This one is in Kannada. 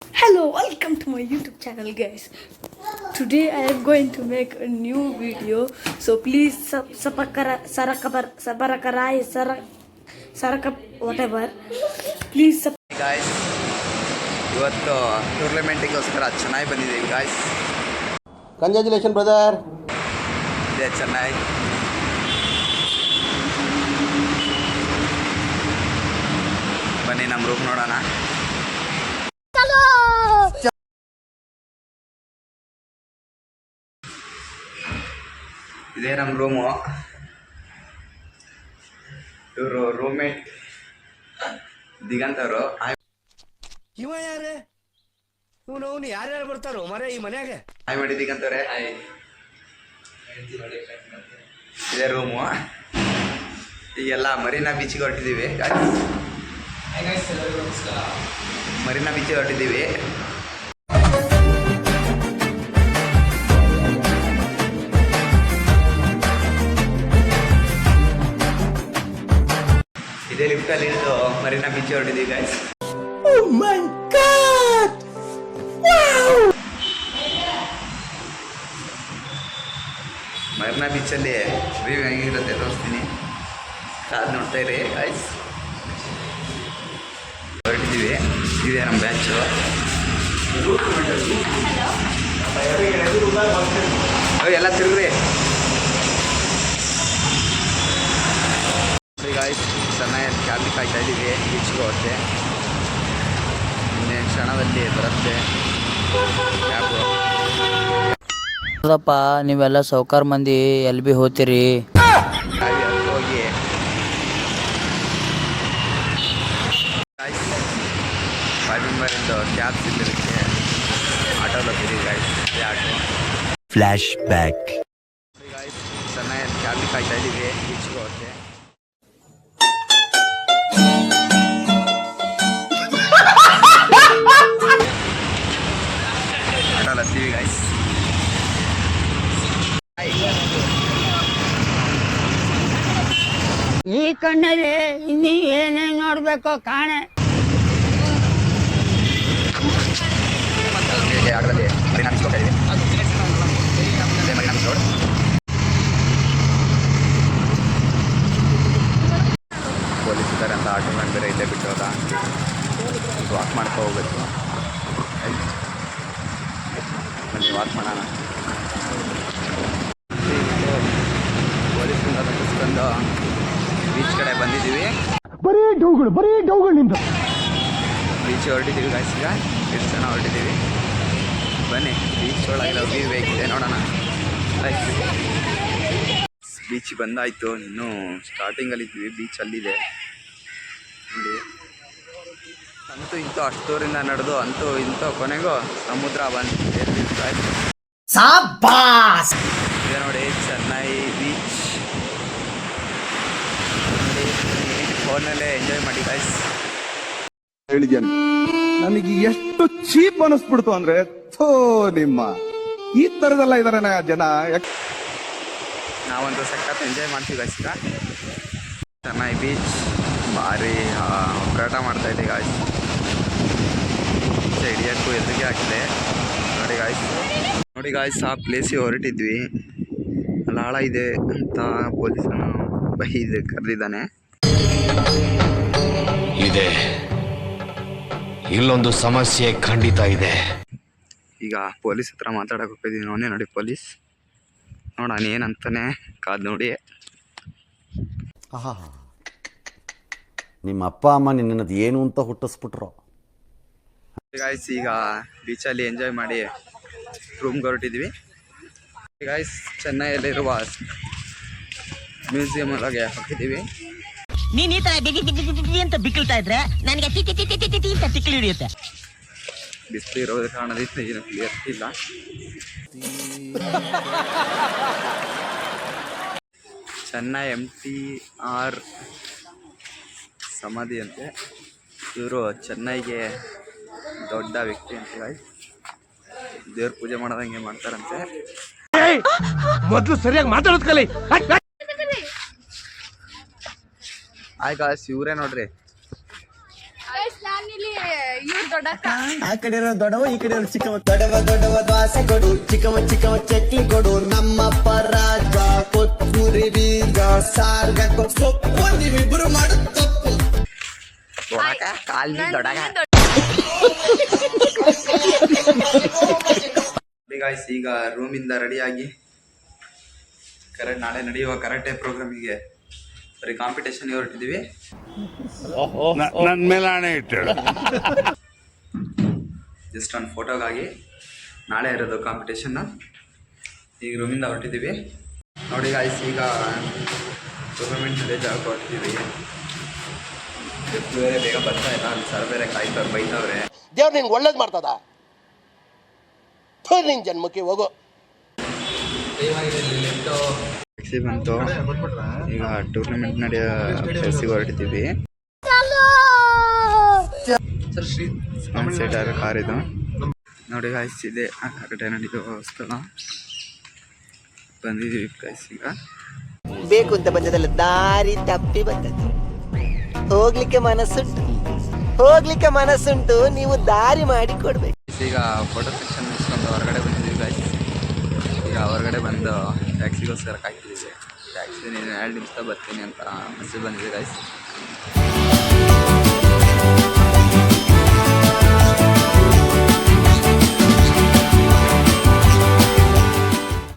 Hello, welcome to my YouTube channel, guys. Today I am going to make a new video, so please whatever. Please guys ಇವತ್ತು ಟೂರ್ನಮೆಂಟಿಗೋಸ್ಕರ ಚೆನ್ನೈ ಬಂದಿದ್ದೀವಿ ಗಾಯ್ಸ್. Congratulation brother. ಇದೇ ಚೆನ್ನೈ. ಬನ್ನಿ ನಮ್ಮ ರೂಮ್ ನೋಡೋಣ. ಇದೇ ನಮ್ಮ ರೂಮು. ಇವರು ರೂಮ್ಮೇಟ್ ದಿಗಂತ್ ಅವರು. ಇವ ಯಾರೇ ಇವನು ಯಾರ್ಯಾರು ಬರ್ತಾರೋ ಮರೆ ಈ ಮನ್ಯಾಗ? ಹಾಯ್ ಮಾಡಿ ದಿಗಂತ್ ಅವರೇ. ಇದೇ ರೂಮು. ಈಗೆಲ್ಲ ಮರೀನಾ ಬೀಚಿಗೆ ಹೊರಟಿದ್ದೀವಿ. ಮರೀನಾ ಬೀಚಿಗೆ ಹೊರಟಿದ್ದೀವಿ. ಇದೇ ಲಿಫ್ಟಲ್ಲಿ ಇಳಿದು ಮರೀನಾ ಬೀಚಿಗೆ ಹೊರಟಿದ್ದೀವಿ ಗಾಯ್ಸ್. ಮರೀನಾ ಬೀಚಲ್ಲಿ ವ್ಯೂ ಹೇಗಿರುತ್ತೆ ತೋರಿಸ್ತೀನಿ, ಕಾದು ನೋಡ್ತಾ ಇರಿ ಗಾಯ್ಸ್. ಹೊರಟಿದ್ದೀವಿ. ಇದೇ ನಮ್ಮ ಬ್ಯಾಚು. ಎಲ್ಲ ತಿರುಗ್ರಿ ಗಾಯ್ಸ್. ಚೆನ್ನಾಗಿ ಕ್ಯಾಬ್ಗೆ ಕಾಯ್ತಾ ಇದ್ದೀವಿ. ಬೀಚ್ಗೆ ಹೋಗುತ್ತೆ ಇನ್ನೇನು ಕ್ಷಣದಲ್ಲಿ ಬರುತ್ತೆ ಕ್ಯಾಬು. ಹೌದಪ್ಪ, ನೀವೆಲ್ಲ ಸೌಕಾರ ಮಂದಿ ಎಲ್ಲಿ ಬಿ ಹೋಗ್ತೀರಿ? ಕ್ಯಾಬ್ ಹೋಗಿ ಗಾಯ್ಸ್ 5 ಮೆಂಬರಿಂದು ಕ್ಯಾಬ್ ಸಿಗಲಿಕ್ಕೆ ಆಟೋಲ್ಲಿ ಹೋಗ್ತೀವಿ ಗಾಯ್ಸ್. ಇದೇ ಆಟೋ. Flash back. ಗಾಯ್ಸ್ ಚೆನ್ನಾಗಿ ಕ್ಯಾಬ್ಗೆ ಕಾಯ್ತಾ ಇದ್ದೀವಿ. ಬೀಚ್ಗೆ ಹೋಗುತ್ತೆ. ಆಟೋಲ್ಲಿ ಹತ್ತೀವಿ ಗಾಯ್ಸ್. ಈ ಕಣ್ಣಲ್ಲಿ ಇನ್ನೀ ಏನೇನು ನೋಡ್ಬೇಕೋ ಕಾಣೆ. ಆಟೋದಲ್ಲಿ ಮರೀನಾ ಬೀಚ್ ಹೋಗ್ತಾ ಇದ್ದೀವಿ. ಇದೇ ಮರೀನಾ ಬೀಚ್ ರೋಡ್. ಪೊಲೀಸ್ ಇದ್ದಾರೆ ಅಂತ ಆಟೋ ಮ್ಯಾನ್ ಬೇರೆ ಇಲ್ಲೇ ಬಿಟ್ಟು ಹೋದ. ವಾಕ್ ಮಾಡ್ಕೊ ಹೋಗ್ಬೇಕು. ಬನ್ನಿ ವಾಕ್ ಮಾಡೋಣ. ಪೊಲೀಸಿಂದ ತಪ್ಪಿಸ್ಕೊಂಡು ಬೀಚ್ ಕಡೆ ಬಂದಿದ್ದೀವಿ. ಬರೀ ಡೌಗಳು ನಿಂದು. ಬೀಚ್ ಹೊರಟಿದ್ದೀವಿ ಗಾಯ್ಸ್. ಈಗ ಎಷ್ಟು ಜನ ಹೊರಟಿದ್ದೀವಿ. ಬನ್ನಿ ಬೀಚ್ ಒಳಗೆಲ್ಲ ವ್ಯೂ ಹೇಗಿದೆ ನೋಡೋಣ. ಬೀಚ್ ಬಂದಾಯಿತು. ಇನ್ನೂ ಸ್ಟಾರ್ಟಿಂಗಲ್ಲಿ ಇದ್ವಿ. ಬೀಚ್ ಅಲ್ಲಿದೆ ನೋಡಿ. ಅಂತೂ ಇಂತೂ ಅಷ್ಟು ದೂರಿಂದ ನಡೆದು ಅಂತೂ ಇಂತೂ ಕೊನೆಗೂ ಸಮುದ್ರ ಬಂದು ಇದೆ ನೋಡಿ ಚೆನ್ನೈ ಬೀಚ್. ಫೋನಲ್ಲೇ ಎಂಜಾಯ್ ಮಾಡಿ ಗಾಯ್ಸ್. ಹೇಳಿದ್ಯಾನೆ ನನಗೆ ಎಷ್ಟು ಚೀಪ್ ಅನಿಸ್ಬಿಡ್ತು ಅಂದ್ರೆ ಥೋ ನಿಮ್ಮ ಈ ತರದೆಲ್ಲ ಇದಾರೆ ಜನ. ನಾವಂತೂ ಸಖತ್ ಎಂಜಾಯ್ ಮಾಡ್ತೀವಿ ಗಾಯ್ಸ್. ಈಗ ಚೆನ್ನೈ ಬೀಚ್ ಭಾರಿ ಹೋರಾಟ ಮಾಡ್ತಾ ಇದೆ ಗಾಯ್ಸ್. ಹಿಡಿಯೋಕ್ಕೂ ಎದುರಿಗೆ ಆಗ್ತದೆ ನೋಡಿ ಗಾಯ್ಸ್. ಆ ಪ್ಲೇಸಿಗೆ ಹೊರಟಿದ್ವಿ. ಅಲ್ಲಿ ಆಳ ಇದೆ ಅಂತ ಪೊಲೀಸನು ಬೈದು ಕರೆದಿದ್ದಾನೆ. ಇದೆ ಇಲ್ಲೊಂದು ಸಮಸ್ಯೆ ಖಂಡಿತ ಇದೆ. ಈಗ ಪೊಲೀಸ್ ಹತ್ರ ಮಾತಾಡಕ್ಕೆ ಹೋಗ್ತಿದ್ದೀವಿ. ಅವನೇ ನೋಡಿ ಪೊಲೀಸ್. ನೋಡೋಣ ಏನಂತಾನೆ, ಕಾದು ನೋಡಿ. ನಿಮ್ಮ ಅಪ್ಪ ಅಮ್ಮ ನಿನ್ನದು ಏನು ಅಂತ ಹುಟ್ಟಿಸ್ಬಿಟ್ರು. ಗಾಯ್ಸ್ ಈಗ ಬೀಚಲ್ಲಿ ಎಂಜಾಯ್ ಮಾಡಿ ರೂಮ್ಗೆ ಹೊರಟಿದ್ವಿ ಗಾಯ್ಸ್. ಚೆನ್ನೈಯಲ್ಲಿರುವ ಮ್ಯೂಸಿಯಂ ಒಳಗೆ ಹೋಗಿದ್ದೀವಿ. ನೀನ್ ಈ ತರ ಅಂತ ಬಿಕ್ಕಳ್ತಾ ಇದ್ರೆ ನನಗೆ ಅಂತ ತಿಕ್ಲಿ ಹಿಡಿಯುತ್ತೆ. ಬಿಸಿಲು ಇರೋದ್ರ ಕಾರಣದಿಂದ ಏನು ಕ್ಲಿಯರ್ ಇಲ್ಲ. ಚೆನ್ನೈ MTR ಸಮಾಧಿ ಅಂತೆ. ಇವರು ಚೆನ್ನೈಗೆ ದೊಡ್ಡ ವ್ಯಕ್ತಿ ಅಂತ ಗಾಯ್ಸ್. ದೇವ್ರ ಪೂಜೆ ಮಾಡೋದಂಗೆ ಮಾಡ್ತಾರಂತೆ. ಮೊದಲು ಸರಿಯಾಗಿ ಮಾತಾಡೋದ್ ಕಲಿ. ಆಯ್ತು ಗಾಯ್ಸ್ ಇವರೇ ನೋಡ್ರಿ. ನಾನಿಲ್ಲಿ ಆ ಕಡೆ ಇರೋ ದೊಡ್ಡವ ಈ ಕಡೆ ಇರೋ ಚಿಕ್ಕವ. ದೊಡ್ಡವ ದೋಸೆ ಕೊಡು, ಚಿಕ್ಕವ ಚಕ್ಲಿ ಕೊಡು. ನಮ್ಮಪ್ಪ ರಾಜ ಕೊತ್ತೂರಿ ಬೀಗ ಸಾರ್ಗ ಸೊಪ್ಪು ನೀವಿಬ್ರು ಮಾಡು ತಪ್ಪು. ಗಾಯ್ಸ್ ಈಗ ರೂಮಿಂದ ರೆಡಿಯಾಗಿ ನಾಳೆ ನಡೆಯುವ ಕರಾಟೆ ಪ್ರೋಗ್ರಾಮಿಗೆ ಬರೀ ಕಾಂಪಿಟೇಷನ್ಗೆ ಹೊರಟಿದ್ದೀವಿ. ನನ್ನ ಮೇಲೆ ಹಣೆ ಇಟ್ಟಳು. ಜಸ್ಟ್ ಒಂದು ಫೋಟೋಗಾಗಿ ನಾಳೆ ಇರೋದು ಕಾಂಪಿಟೇಷನ್ನು. ಈಗ ರೂಮಿಂದ ಹೊರಟಿದ್ದೀವಿ ನೋಡಿ ಗಾಯ್ಸ್. ಈಗ ಟೂರ್ನಮೆಂಟ್ ಜಾಗಕ್ಕೆ ಹೊರಟಿದ್ದೀವಿ. ಬೇರೆ ಬೇಗ ಬರ್ತಾ ಇಲ್ಲ, ಅಲ್ಲಿ ಸರ್ ಬೇರೆ ಕಾಯ್ತವ್ರು, ಬೈತವ್ರೆ. ದೇವ್ರು ನಿನ್ಗೆ ಒಳ್ಳೇದು ಮಾಡ್ತದ, ನಿನ್ ಜನ್ಮಕ್ಕೆ ಹೋಗೋ. ಟ್ಯಾಕ್ಸಿ ಬಂತು. ಈಗ ಟೂರ್ನಮೆಂಟ್ ನಡೆಯೋ ಪ್ಲೇಸಿಗೆ ಹೊರಟಿದ್ದೀವಿ. ಸೆಟ್ ಆಗೋ ಕಾರ್ ಇದು ನೋಡಿ ಗಾಯ್ಸ್. ಇದೆ ಆ ಕಡೆ ನಡೆಯುವ ಸ್ಥಳ ಬಂದಿದ್ದೀವಿ ಗಾಯ್ಸ್. ಈಗ ಬೇಕು ಅಂತ ಬಂದದಲ್ಲ, ದಾರಿ ತಪ್ಪಿ ಬಂದದ್ದು. ಹೋಗ್ಲಿಕ್ಕೆ ಮನಸ್ಸುಂಟು, ನೀವು ದಾರಿ ಮಾಡಿ ಕೊಡ್ಬೇಕು. ಈಗ ಫೋಟೋ ಸೆಕ್ಷನ್ ಮುಗಿಸ್ಕೊಂಡು ಹೊರಗಡೆ ಬಂದಿದ್ದೀವಿ ಗಾಯ್ಸ್. ಈಗ ಹೊರಗಡೆ ಬಂದು ಟ್ಯಾಕ್ಸಿಗೋಸ್ಕರ ಕಾಯ್ತಿದ್ದೀವಿ. ಟ್ಯಾಕ್ಸಿ ನೀನು 2 ನಿಮಿಷ ಬರ್ತೀನಿ ಅಂತ ಮೆಸೇಜ್ ಬಂದಿದೆ ಗಾಯ್ಸ್.